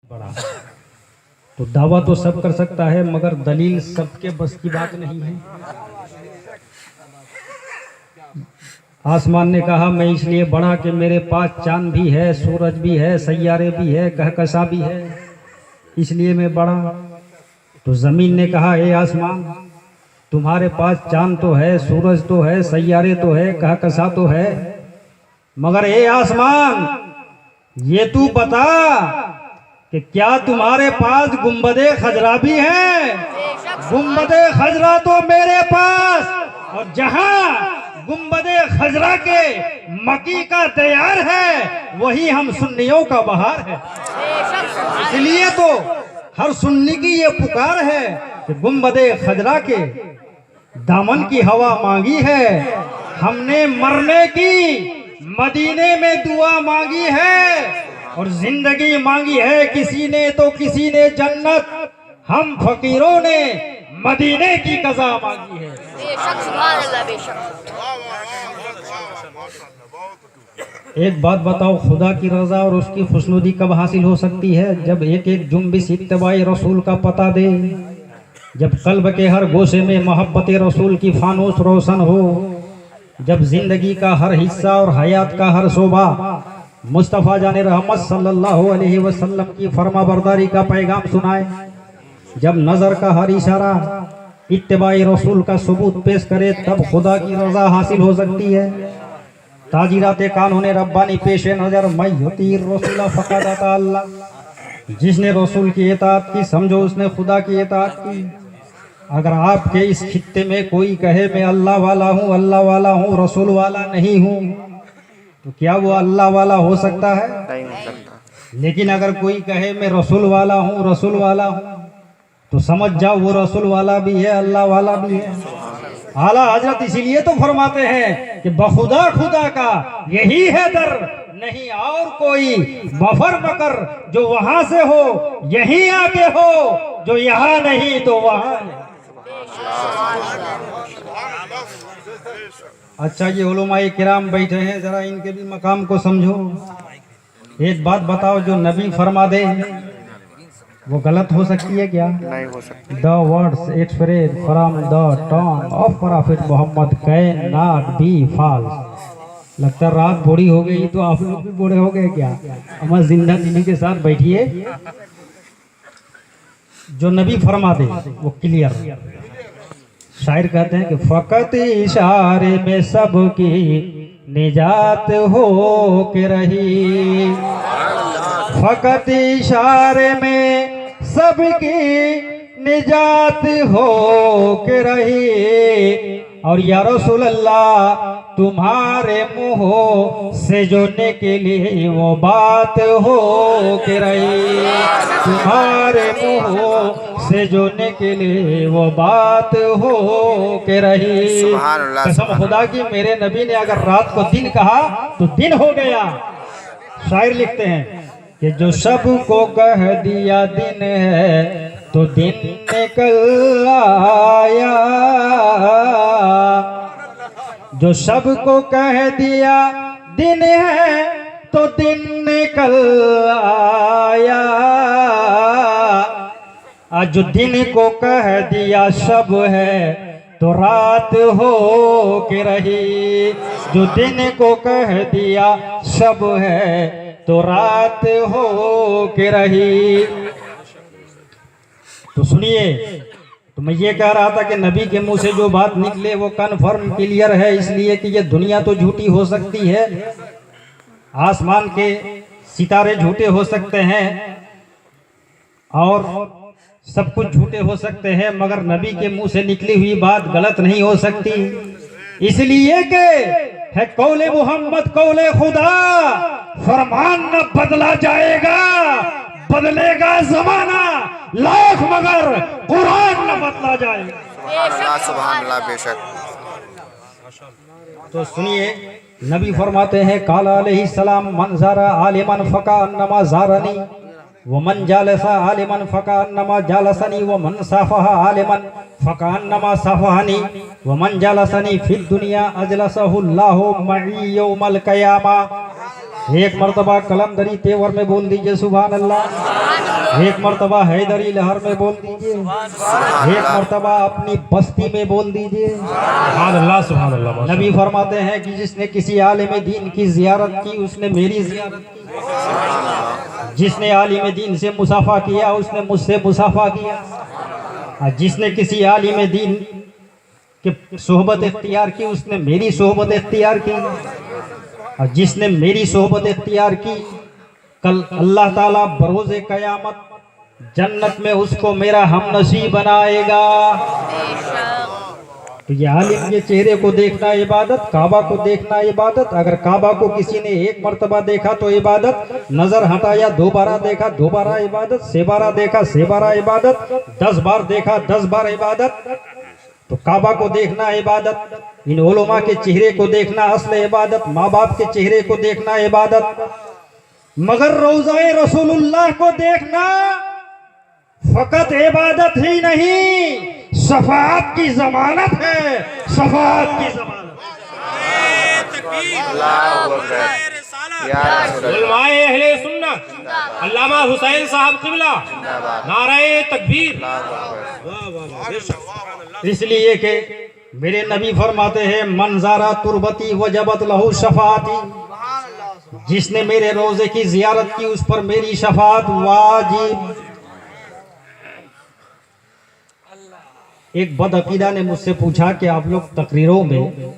बड़ा तो दावा तो सब कर सकता है मगर दलील सबके बस की बात नहीं है। आसमान ने कहा मैं इसलिए बढ़ा कि मेरे पास चांद भी है, सूरज भी है, सैयारे भी है, कहकशा भी है, इसलिए मैं बढ़ा। तो जमीन ने कहा हे आसमान, तुम्हारे पास चांद तो है, सूरज तो है, सैयारे तो है, कहकशा तो है, मगर हे आसमान ये तू बता कि क्या तुम्हारे पास गुंबदे खजरा भी है? गुंबदे खजरा तो मेरे पास, और जहां गुंबदे खजरा के मकी का तैयार है वही हम सुन्नियों का बहार है। इसलिए तो हर सुन्नी की ये पुकार है कि गुंबदे खजरा के दामन की हवा मांगी है, हमने मरने की मदीने में दुआ मांगी है, और जिंदगी मांगी है किसी ने तो किसी ने जन्नत, हम फकीरों ने मदीने की कज़ा मांगी है। बेशक सुभान अल्लाह, बेशक। एक बात बताओ, खुदा की रजा और उसकी खुशनुदी कब हासिल हो सकती है? जब एक एक जुम्बिश इत्तिबाई रसूल का पता दे, जब कल्ब के हर गोशे में मोहब्बत रसूल की फानूस रोशन हो, जब जिंदगी का हर हिस्सा और हयात का हर शोबा मुस्तफ़ा जाने रहमत सल्लल्लाहु अलैहि वसल्लम की फरमाबरदारी का पैगाम सुनाए, जब नज़र का हर इशारा इत्तिबाई रसूल का सबूत पेश करे, तब खुदा की रजा हासिल हो सकती है। ताजीराते कानून रब्बानी पेश नज़र मय्युती रसूल फ़क़द अता अल्लाह, जिसने रसूल की इताअत की समझो उसने खुदा की इताअत की। अगर आपके इस खित्ते में कोई कहे मैं अल्लाह वाला हूँ, अल्लाह वाला हूँ, रसूल वाला नहीं हूँ, तो क्या वो अल्लाह वाला हो सकता है? नहीं हो सकता। लेकिन अगर कोई कहे मैं रसूल वाला हूँ, रसूल वाला हूँ, तो समझ जाओ वो रसूल वाला भी है, अल्लाह वाला भी है। आला हजरत इसीलिए तो फरमाते हैं कि बखुदा खुदा का यही है दर, नहीं और कोई, मफर मकर जो वहां से हो यहीं आके हो, जो यहाँ नहीं तो वहां है। अच्छा, ये उलमाए किराम बैठे हैं, जरा इनके भी मकाम को समझो। एक बात बताओ, जो नबी फरमा दे वो गलत हो सकती है क्या? नहीं हो सकता। The words express from the tongue of prophet Mohammad can not be false. लगता रात बूढ़ी हो गई तो आप लोग भी बूढ़े हो गए क्या? अमर जिंदा दिली के साथ बैठिए। जो नबी फरमा दे वो क्लियर। शायर कहते हैं कि फकत इशारे में सबकी निजात हो के रही, फकत इशारे में सबकी निजात हो के रही, और या रसूल अल्लाह तुम्हारे मुँह से जो निकली वो बात हो के रही, तुम्हारे मुँह से जो निकली वो बात हो के रही। सुभान अल्लाह, कसम खुदा की मेरे नबी ने अगर रात को दिन कहा तो दिन हो गया। शायर लिखते हैं कि जो सबको कह दिया दिन है तो दिन निकल आया, जो सबको कह दिया दिन है तो दिन निकल आया, आज जो दिन को कह दिया शब है तो रात हो के रही, जो दिन को कह दिया शब है तो रात हो के रही। तो सुनिए, तो मैं ये कह रहा था कि नबी के मुंह से जो बात निकले वो कन्फर्म क्लियर है, इसलिए कि ये दुनिया तो झूठी हो सकती है, आसमान के सितारे झूठे हो सकते हैं और सब कुछ झूठे हो सकते हैं, मगर नबी के मुंह से निकली हुई बात गलत नहीं हो सकती। इसलिए कि है कौले मोहम्मद कौले खुदा, फरमान न बदला जाएगा, बदलेगा जमाना लाख मगर कुरान न बदला जाएगा। सुभान अल्लाह, बेशक। तो सुनिए, नबी फरमाते हैं काला अलैहि सलाम मन ज़ारा आलिमन फका अन्नमा ज़ारनी, व मन जालसा आलिमन फका अन्नमा जालसनी, व मन साफहा आलिमन फका अन्नमा साफहानी, व मन जालसनी फिद दुनिया अजलसहुल्लाहु मई यौमल क़यामा। एक मर्तबा कलमदरी तेवर में बोल दीजिए सुभान अल्लाह। एक मर्तबा हैदरी लहर में बोल दीजिए। एक मर्तबा अपनी बस्ती में बोल दीजिए सुभान अल्लाह सुभान अल्लाह। नबी फरमाते हैं कि जिसने किसी आलिम दीन की जियारत की उसने मेरी जियारत की, जिसने आलिम दीन से मुसाफा किया उसने मुझसे मुसाफा किया, और जिसने किसी आलिम दीन के सोहबत इख्तियार की उसने मेरी सोहबत इख्तियार की, और जिसने मेरी सोहबत इख्तियार की कल अल्लाह ताला बरोज़े क़यामत जन्नत में उसको मेरा हमनसीब बनाएगा। तो ये आलिम के चेहरे को देखना इबादत, काबा को देखना इबादत। अगर काबा को किसी ने एक मर्तबा देखा तो इबादत, नजर हटाया 2 बार देखा 2 बार इबादत, 6 बार देखा 6 बार इबादत, 10 बार देखा 10 बार इबादत। तो काबा को देखना इबादत, इन उलमा के चेहरे को देखना असल इबादत, माँ बाप के चेहरे को देखना इबादत, मगर रोज़ाए रसूलुल्लाह को देखना फकत इबादत ही नहीं, शफाअत की जमानत है, शफाअत की जमानत। उलमाए अहले सुन्नत अल्लामा हुसैन साहब क़िबला नाराए तकबीर। इसलिए कि मेरे नबी फरमाते हैं मंजारा तुरबती वजबत लहू शफाअती, जिसने मेरे रोजे की जियारत की उस पर मेरी शफाअत वाजिब। एक बदअकीदा ने मुझसे पूछा कि आप लोग तकरीरों में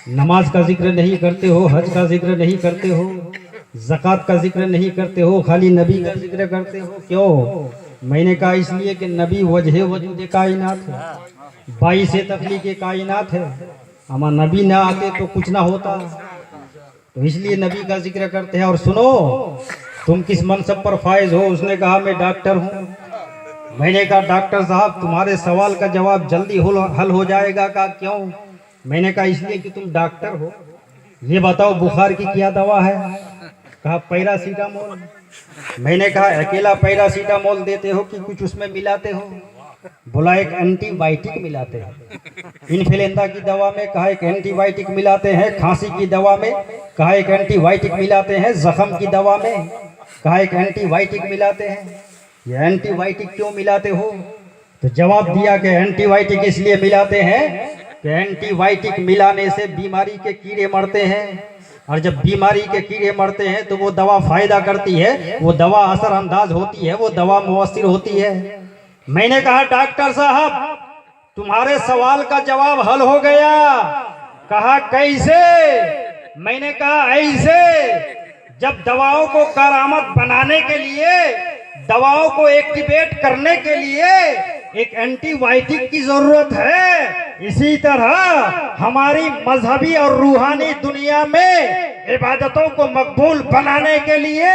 नमाज का जिक्र नहीं करते हो, हज का जिक्र नहीं करते हो, ज़कात का जिक्र नहीं करते हो, खाली नबी का जिक्र करते हो, क्यों? मैंने कहा इसलिए कि नबी वजह वजूद कायनात है, 22 तख्लीक़ कायनात है। हमारा नबी ना आते तो कुछ ना होता, तो इसलिए नबी का जिक्र करते हैं। और सुनो, तुम किस मनसब पर फायज हो? उसने कहा मैं डॉक्टर हूँ। मैंने कहा डॉक्टर साहब तुम्हारे सवाल का जवाब जल्दी हल हो जाएगा। कहा क्यों? मैंने कहा इसलिए कि तुम डॉक्टर हो। ये बताओ बुखार की क्या दवा है? कहा पैरासीटामोल। मैंने कहा अकेला पैरासीटामोल देते हो कि कुछ उसमें मिलाते हो? बोला एक एंटीबायोटिक मिलाते हैं। इन्फ्लुएंजा की दवा में कहा एक एंटीबायोटिक मिलाते हैं, खांसी की दवा में कहा एक एंटीबायोटिक मिलाते हैं, जख्म की दवा में कहा एक एंटीबायोटिक मिलाते हैं। ये एंटीबायोटिक क्यों मिलाते हो? तो जवाब दिया कि एंटीबायोटिक इसलिए मिलाते हैं कि एंटीबायोटिक मिलाने से बीमारी के कीड़े मरते हैं, और जब बीमारी के कीड़े मरते हैं तो वो दवा फायदा करती है, वो दवा असरअंदाज होती है, वो दवा मुअस्सिर होती है। मैंने कहा डॉक्टर साहब तुम्हारे सवाल का जवाब हल हो गया। कहा कैसे? मैंने कहा ऐसे, जब दवाओं को करामत बनाने के लिए, दवाओं को एक्टिवेट करने के लिए एक एंटीबायोटिक की जरूरत है, इसी तरह हमारी मजहबी और रूहानी दुनिया में इबादतों को मकबूल बनाने के लिए,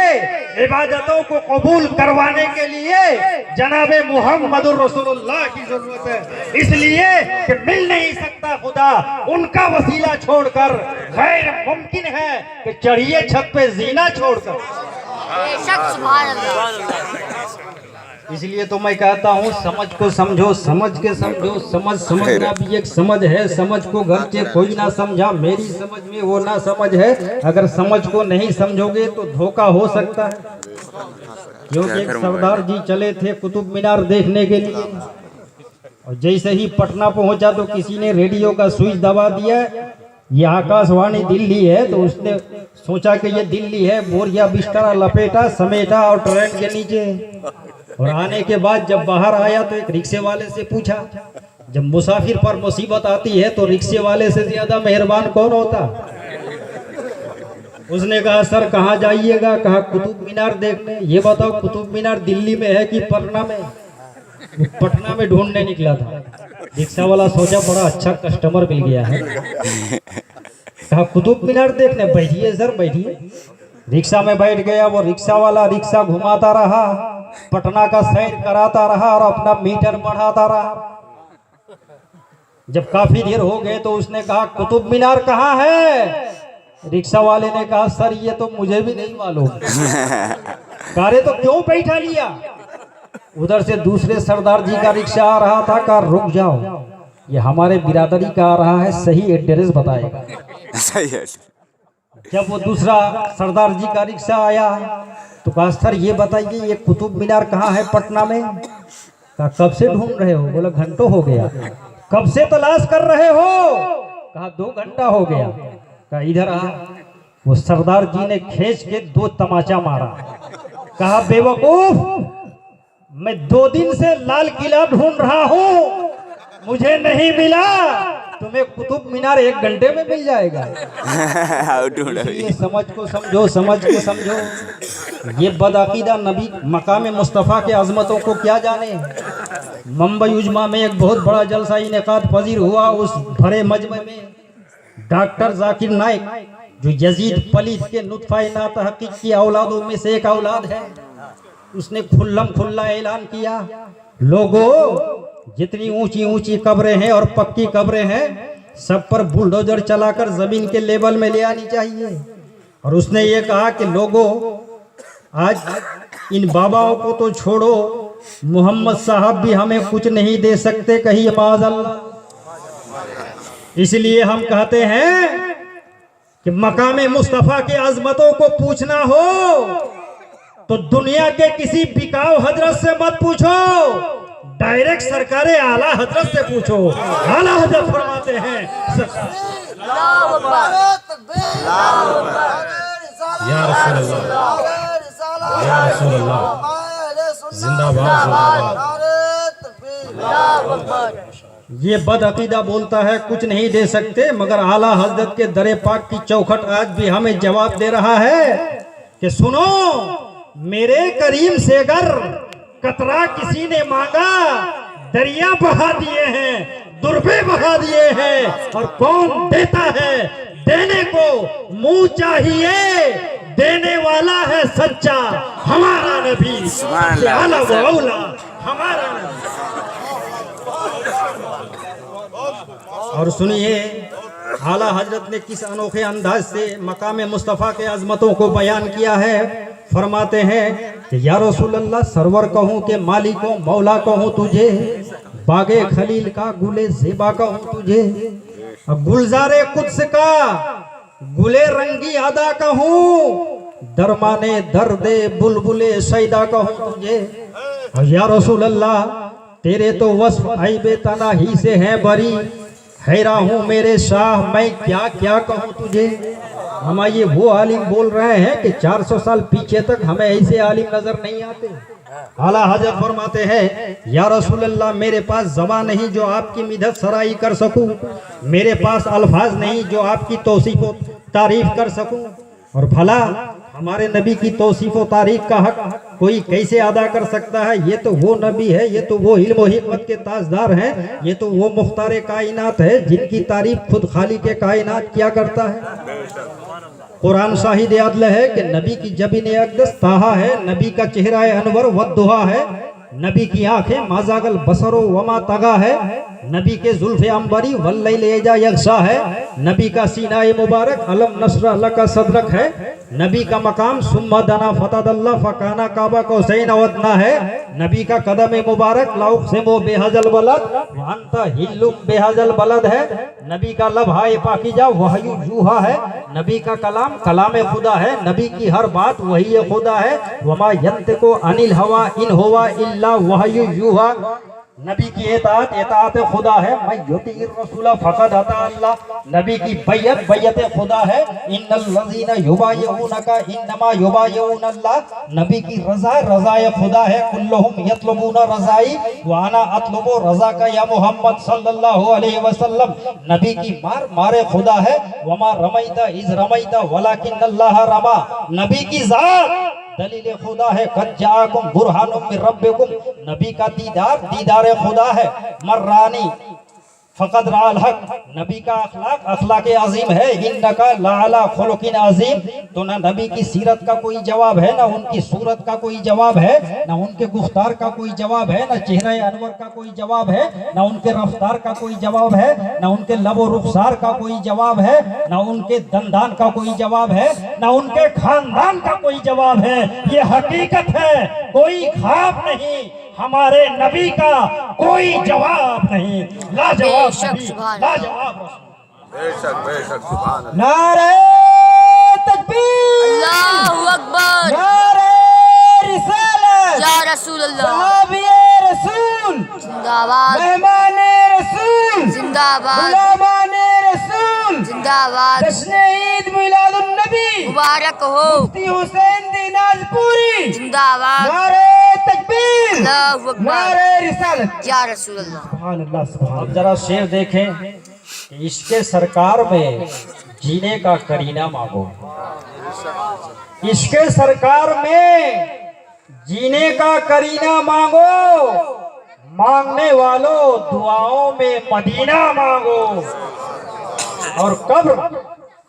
इबादतों को कबूल करवाने के लिए जनाबे मुहम्मदुर रसूलुल्लाह की जरूरत है। इसलिए कि मिल नहीं सकता खुदा उनका वसीला छोड़कर, गैर मुमकिन है कि चढ़िए छत पे जीना छोड़कर। बेशक सुभान अल्लाह। इसलिए तो मैं कहता हूँ समझ को समझो, समझ के समझो। समझना भी एक समझ है, समझ को घर से कोई ना समझा, मेरी समझ में वो ना समझ है। अगर समझ को नहीं समझोगे तो धोखा हो सकता है। क्योंकि एक सरदार जी चले थे कुतुब मीनार देखने के लिए, और जैसे ही पटना पहुंचा तो किसी ने रेडियो का स्विच दबा दिया, ये आकाशवाणी दिल्ली है। तो उसने सोचा कि ये दिल्ली है, बोरिया बिस्तरा लपेटा समेटा और ट्रेन के नीचे। और आने के बाद जब बाहर आया तो एक रिक्शे वाले से पूछा, जब मुसाफिर पर मुसीबत आती है तो रिक्शे वाले से ज्यादा मेहरबान कौन होता? उसने कहा सर कहाँ जाइएगा? कहा कुतुब मीनार देखने। ये बताओ कुतुब मीनार दिल्ली में है कि पटना में? पटना में ढूंढने निकला था। रिक्शा वाला सोचा बड़ा अच्छा कस्टमर मिल गया है। कहा कुतुब मीनार देखने? बैठिए सर बैठिए। रिक्शा में बैठ गया। वो रिक्शा वाला रिक्शा घुमाता रहा, पटना का सैर कराता रहा और अपना मीटर बढ़ाता रहा। जब काफी देर हो गए तो उसने कहा कुतुब मीनार कहाँ है? रिक्शा वाले ने कहा सर ये तो मुझे भी नहीं मालूम। कारे तो क्यों बैठा लिया? उधर से दूसरे सरदार जी का रिक्शा आ रहा था। कहा रुक जाओ, ये हमारे बिरादरी का आ रहा है, सही एड्रेस बताएगा। सही है। जब वो दूसरा सरदार जी का रिक्शा आया तो कहा सर ये बताइए ये कुतुब मीनार कहाँ है पटना में? कहा कब से ढूंढ रहे हो? बोला घंटों हो गया। कब से तलाश कर रहे हो? कहा 2 घंटा हो गया। कहा इधर आ। वो सरदार जी ने खींच के 2 तमाचा मारा। कहा बेवकूफ, मैं 2 दिन से लाल किला ढूंढ रहा हूँ, मुझे नहीं मिला, तुम्हें कुतुब मीनार 1 घंटे में मिल जाएगा। ये समझ को समझो, समझ को समझो। ये बदअकीदा नबी मकाम मुस्तफ़ा के अजमतों को क्या जाने। मुंबई उजमा में एक बहुत बड़ा जलसा इनेकाद पजीर हुआ। उस भरे मजमे में डॉक्टर जाकिर नाइक, जो यजीद पलीत के नुत्फा नातहकीक की औलादों में से एक औलाद है, उसने खुल्लम खुल्ला ऐलान किया, लोगों जितनी ऊंची ऊंची कब्रें हैं और पक्की कब्रें हैं सब पर बुलडोजर चलाकर जमीन के लेवल में ले आनी चाहिए। और उसने ये कहा कि लोगों आज इन बाबाओं को तो छोड़ो, मोहम्मद साहब भी हमें कुछ नहीं दे सकते, कहिए माज़अल्लाह। इसलिए हम कहते हैं कि मकामे मुस्तफ़ा के अजमतों को पूछना हो तो दुनिया के किसी बिकाऊ हजरत से मत पूछो, डायरेक्ट सरकारे आला हजरत से पूछो। आला हजरत फरमाते हैं या रसूल अल्लाह, या रसूल अल्लाह, जिंदाबाद। ये बदअकीदा बोलता है कुछ नहीं दे सकते, मगर आला हजरत के दरे पाक की चौखट आज भी हमें जवाब दे रहा है कि सुनो, मेरे करीम से अगर कतरा किसी ने मांगा, दरिया बहा दिए हैं, दुर्बे बहा दिए हैं। और कौन देता है? देने को मुंह चाहिए, देने वाला है सच्चा हमारा नबी, आला व औला हमारा नबी। और सुनिए आला हजरत ने किस अनोखे अंदाज से मकाम मुस्तफ़ा के अजमतों को बयान किया है। फरमाते हैं कि या रसूल अल्लाह, सरवर कहूँ के मालिको मौला कहूँ तुझे, बागे खलील का गुले ज़ेबा कहूँ तुझे, गुलजारे कुद्स का गुले रंगी अदा कहूँ, दरमाने दर्दे बुलबुले सैदा कहूँ तुझे। या रसूल अल्लाह, तेरे तो वस्फ ऐबे तना ही से हैं बरी, हैरा हूँ मेरे शाह मैं क्या क्या कहूँ तुझे। हम ये वो आलिम बोल रहे हैं कि 400 साल पीछे तक हमें ऐसे आलिम नजर नहीं आते। आला हजरत फरमाते हैं या रसूल अल्लाह, मेरे पास ज़बान नहीं जो आपकी मिदत सराई कर सकूं, मेरे पास अल्फाज नहीं जो आपकी तौसीफ व तारीफ कर सकूं। और भला हमारे नबी की तौसीफ व तारीफ का हक कोई कैसे अदा कर सकता है? ये तो वो नबी है, ये तो वो इल्म व हिकमत के ताजदार हैं, ये तो वो मुख्तार कायनात है जिनकी तारीफ खुद खालिक कायनात क्या करता है। कुरान शाहिद अदल है कि नबी की जबीन अक़दस ताहा है, नबी का चेहरा अनवर वद्दुहा है, नबी की आंखें माजागल बसरो वमा तगा है, नबी के जुल्फ़े अंबरी वल्लैल इज़ा यग़शा है, नबी का सीना मुबारक अलम नशरा लका सदरक है, नबी का मकाम सुम्मा दना फतदल्ला फकाना काबा कौसैन वदना है, नबी का कदम मुबारक लाउक से वो बेहजल बलद वअंता हिल्लुम बेहजल बलद है, नबी का लबहाए पाकीजा वहयु जूहा है, नबी का कलाम कलाम खुदा है, नबी की हर बात वही खुदा है, वमा यंतिकु अनिल हवा इन हुवा इल्ला वहयु जूहा। नबी की एताअत खुदा है, मैं युतीर रसूला फक़द अता अल्लाह, नबी की बैयत बैयत खुदा है, इन्नल लज़ीना युबायिऊनका इन्नमा युबायिऊन अल्लाह, नबी की रज़ा रज़ाए खुदा है, कुल्लुहुम यतलबूना रज़ाई व अना अतलबु रज़ाका या मोहम्मद सल्लल्लाहु अलैहि वसल्लम, नबी की मारे खुदा है, वमा रमैता इज़ रमैता वलाकिन्नल्लाह रमा, नबी की ज़ात दलील खुदा है, कद जाअकुम बुरहानुम मिन रब्बिकुम, नबी का दीदार खुदा है, मर्रानी फ़क़द राअल हक़, नबी का अखलाक अजीम है, इन्नका लअला खुलुकिन अजीम। तो ना नबी की सीरत का कोई जवाब है, ना उनकी सूरत का कोई जवाब है, ना उनके गुफ्तार का कोई जवाब है, ना चेहरा अनवर का कोई जवाब है, ना उनके रफ्तार का कोई जवाब है, ना उनके लबो रुखसार का कोई जवाब है, ना उनके दंदान का कोई जवाब है, ना उनके खानदान का कोई जवाब है। ये हकीकत है, कोई ख्वाब नहीं, हमारे नबी का कोई जवाब नहीं। लाजवाब नबी, लाजवाब रसूल। बेशक बेशक सुभान अल्लाह। नारे तकबीर, अल्लाहु अकबर, नारे रिसालत, या रसूल अल्लाह, सहाबिए रसूल, जिंदाबाद, मेहमाने रसूल, जिंदाबाद, गुलामाने रसूल, जिंदाबाद, जश्न ईद मिलादुन नबी, मुबारक हो, मुफ्ती हुसैन दिनाजपुरी, जिंदाबाद, नारे तकबीर, अल्लाहु अकबर, नारे रिसालत, या रसूल अल्लाह। सुभान अल्लाह, सुभान। अब जरा शेर देखें कि इसके सरकार में जीने का करीना मांगो, इसके सरकार में जीने का करीना मांगो, मांगने वालों दुआओं में मदीना मांगो, और कब्र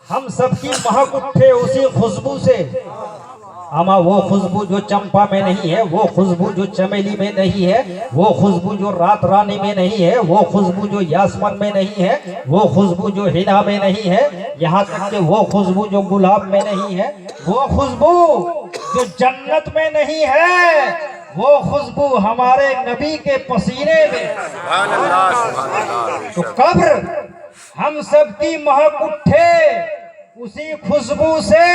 हम सबकी महक उठे उसी खुशबू से। अमा वो खुशबू जो चंपा में नहीं है, वो खुशबू जो चमेली में नहीं है, वो खुशबू जो रात रानी में नहीं है, वो खुशबू जो यासमन में नहीं है, वो खुशबू जो हिना में नहीं है, यहाँ तक कि वो खुशबू जो गुलाब में नहीं है, वो खुशबू जो जन्नत में नहीं है, वो खुशबू हमारे नबी के पसीने में। तो कब्र हम सबकी महक उठे उसी खुशबू से,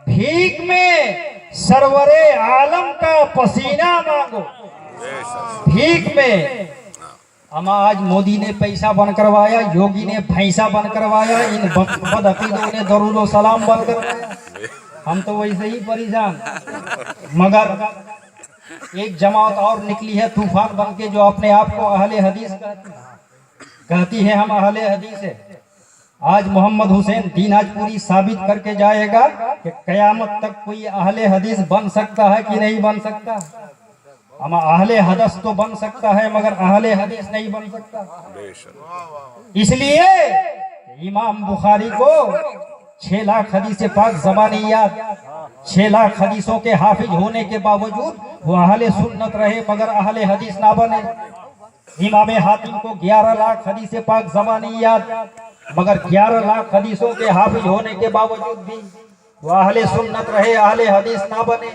भीख में सरवरे आलम का पसीना मांगो, भीख में। अमा आज मोदी ने पैसा बन करवाया, योगी ने भैंसा बन करवाया, इन बदअकीदों ने दरूद सलाम बन करवाया, हम तो वैसे ही परेशान। मगर एक जमात और निकली है तूफान बन के, जो अपने आप को अहले हदीस कहती है, हम अहले हदीस है। आज मोहम्मद हुसैन दिनाजपुरी साबित करके जाएगा कि कयामत तक कोई अहले हदीस बन सकता है कि नहीं बन सकता। हम अहले हदस तो बन सकता है, मगर अहले हदीस नहीं बन सकता। इसलिए इमाम बुखारी को 6 लाख हदीस पाक ज़बानियात, 6 लाख हदीसों के हाफिज होने के बावजूद वो अहले सुन्नत रहे, मगर अहले हदीस ना बने। इमाम हातिम को 11 लाख हदीस पाक ज़बानियात, मगर 11 लाख हदीसों के हाफिज होने के बावजूद भी वो अहले सुन्नत रहे, अहले हदीस ना बने।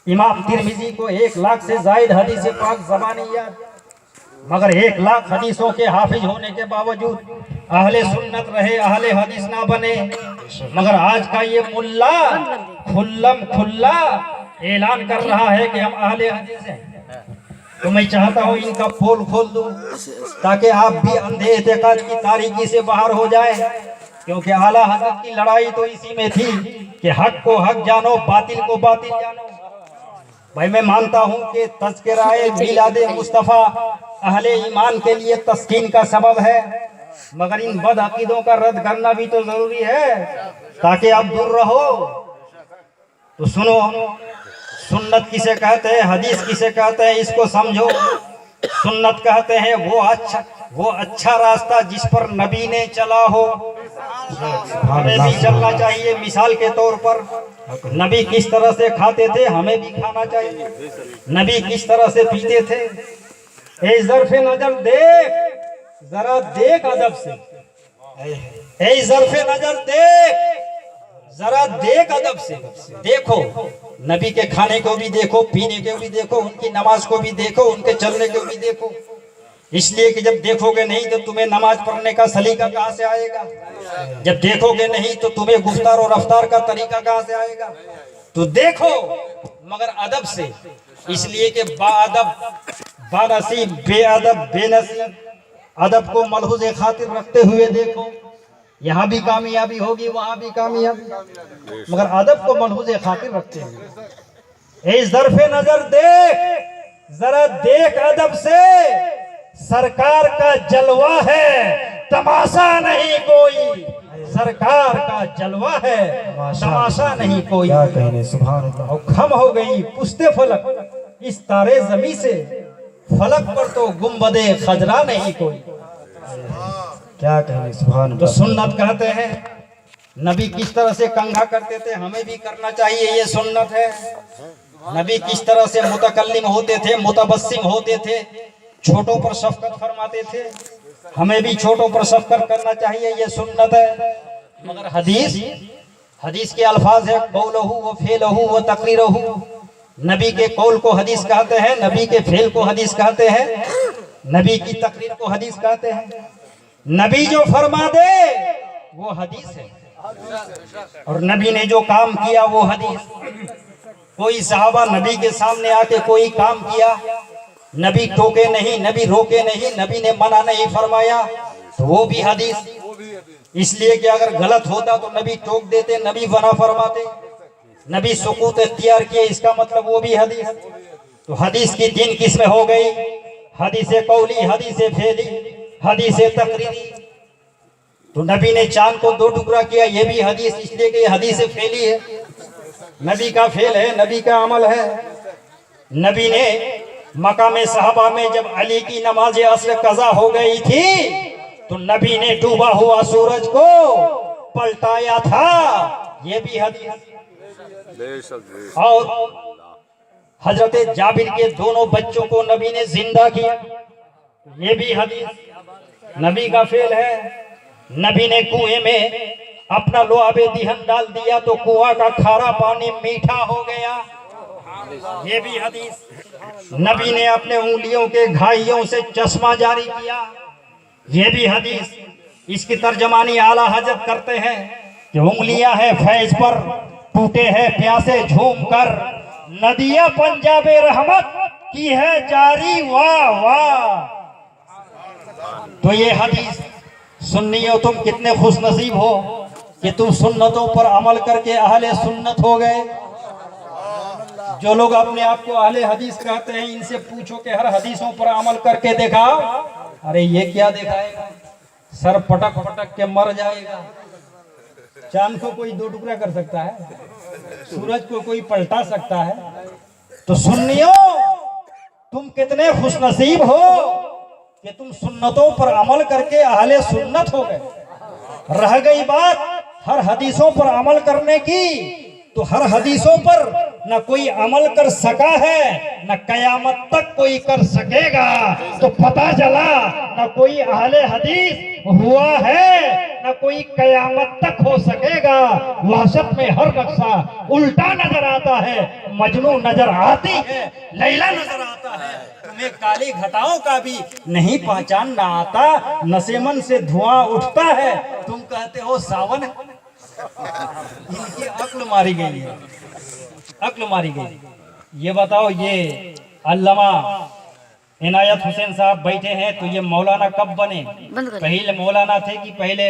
इमाम तिरमिजी को 1 लाख से जायद हदीस पाक ज़बानियात, मगर 1 लाख हदीसों के हाफिज होने के बावजूद अहले सुन्नत रहे, अहले हदीस ना बने। मगर आज का ये मुल्ला खुल्लम खुल्ला ऐलान कर रहा है कि हम अहले हदीस हैं। तो मैं चाहता हूँ इनका पोल खोल दूं, ताकि आप भी अंधे एतेकाद की तारीकी से बाहर हो जाए, क्योंकि आला हज़रत की लड़ाई तो इसी में थी कि हक को हक जानो, बातिल को बातिल जानो। भाई मैं मानता हूँ कि तज़किराए मिलादे मुस्तफ़ा अहले ईमान के लिए तस्कीन का सबब है, मगर इन बदअकीदों का रद्द करना भी तो जरूरी है, ताकि आप दूर रहो। तो सुनो, सुन्नत किसे कहते हैं, हदीस किसे कहते हैं, इसको समझो। सुन्नत कहते हैं वो अच्छा रास्ता जिस पर नबी ने चला हो, हमें भी चलना चाहिए। मिसाल के तौर पर नबी किस तरह से खाते थे, हमें भी खाना चाहिए। नबी किस तरह से पीते थे, ए ज़र्फ़े नजर देख, जरा देख अदब से, ए ज़र्फ़े नजर देख, जरा देख अदब से, देखो नबी के खाने को भी देखो, पीने को भी देखो, उनकी नमाज को भी देखो, उनके चलने को भी देखो। इसलिए कि जब देखोगे नहीं तो तुम्हें नमाज पढ़ने का सलीका कहाँ से आएगा, जब देखोगे नहीं तो तुम्हें गुफ्तार और रफ्तार का तरीका कहाँ से आएगा। तो देखो मगर अदब से, इसलिए कि बाअदब बानसीब, बेअदब बेनसीब, अदब को मलहुज़े खातिर रखते हुए देखो, यहाँ भी कामयाबी होगी, वहाँ भी कामयाबी, मगर अदब को मलहुज़े खातिर रखते हैं। इस ज़र्फ़े नजर देख, जरा देख अदब से, सरकार का जलवा है, तमाशा नहीं कोई, सरकार का जलवा है, तमाशा नहीं कोई। क्या कहने, सुभान अल्लाह। और खम हो गई पुश्ते फलक इस तारे ज़मी से, फलक पर तो गुंबदे खजरा नहीं कोई। क्या कहने, सुभान। तो सुन्नत कहते हैं नबी किस तरह से कंघा करते थे, हमें भी करना चाहिए, ये सुन्नत है। नबी किस तरह से मुतकल्लिम होते थे, मुतबस्सिम होते थे, छोटों पर शफकत फरमाते थे, हमें भी छोटों पर शफकत करना चाहिए, ये सुन्नत है। मगर हदीस के अल्फाज है, कौलहू व फेलहू व तकरीरहू। नबी के कौल को हदीस कहते हैं, नबी के फेल को हदीस कहते हैं, नबी की तकरीर को हदीस कहते हैं। नबी जो फरमा दे वो हदीस है, और नबी ने जो काम किया वो हदीस। कोई सहाबा नबी के सामने आके कोई काम किया, नबी टोके नहीं, नबी रोके नहीं, नबी ने मना नहीं फरमाया, तो वो भी हदीस। इसलिए कि अगर गलत होता तो नबी टोक देते, नबी मना फरमाते, नबी सुकूत इख्तियार किए, इसका मतलब वो भी हदीस। तो हदीस की 3 किस्में हो गई, हदीस कौली, हदीस फेली, हदीस तकरीरी। तो नबी ने चांद को 2 टुकड़ा किया, ये भी हदीस, इसलिए कि ये हदीस फेली है, नबी का फेल है, नबी का अमल है। नबी ने मकाम सहाबा में जब अली की नमाज असर कज़ा हो गई थी तो नबी ने डूबा हुआ सूरज को पलटाया था, ये भी हदीस। और हजरत जाबिर के दोनों बच्चों को नबी ने जिंदा किया, ये भी हदीस। नबी का फेल है। नबी ने कुएं में अपना लोहाबे दिहन डाल दिया तो कुआं का खारा पानी मीठा हो गया, ये भी हदीस। नबी ने अपने उंगलियों के घाइयों से चश्मा जारी किया, ये भी हदीस। इसकी तर्जमानी आला हजरत करते हैं कि उंगलियां हैं फैज पर, टूटे हैं प्यासे झूम कर, नदियां पंजाबे रहमत की है जारी, वाह वाह। तो ये हदीस। सुन्नियों तुम कितने खुश नसीब हो कि तुम सुन्नतों पर अमल करके अहले सुन्नत हो गए। जो लोग अपने आप को अहले हदीस कहते हैं, इनसे पूछो कि हर हदीसों पर अमल करके देखा, अरे ये क्या दिखाएगा, सर पटक पटक के मर जाएगा। चांद को कोई 2 टुकड़ा कर सकता है, सूरज को कोई पलटा सकता है। तो सुन्नियों तुम कितने खुशनसीब हो कि तुम सुन्नतों पर अमल करके अहले सुन्नत हो गए। रह गई बात हर हदीसों पर अमल करने की, तो हर हदीसों पर न कोई अमल कर सका है, न कयामत तक कोई कर सकेगा। तो पता चला न कोई अहले हदीस हुआ है, न कोई कयामत तक हो सकेगा। वहशत में हर नक्शा उल्टा नजर आता है, मजनू नजर आती है, लैला नजर आता है, तुम्हें काली घटाओं का भी नहीं पहचानना आता। नसेमन से धुआं उठता है, तुम कहते हो सावन। इनकी अक्ल मारी गई है, अक्ल मारी गई। ये बताओ, ये अल्लामा इनायत हुसैन साहब बैठे हैं, तो ये मौलाना कब बने? बंद कर। पहले मौलाना थे कि पहले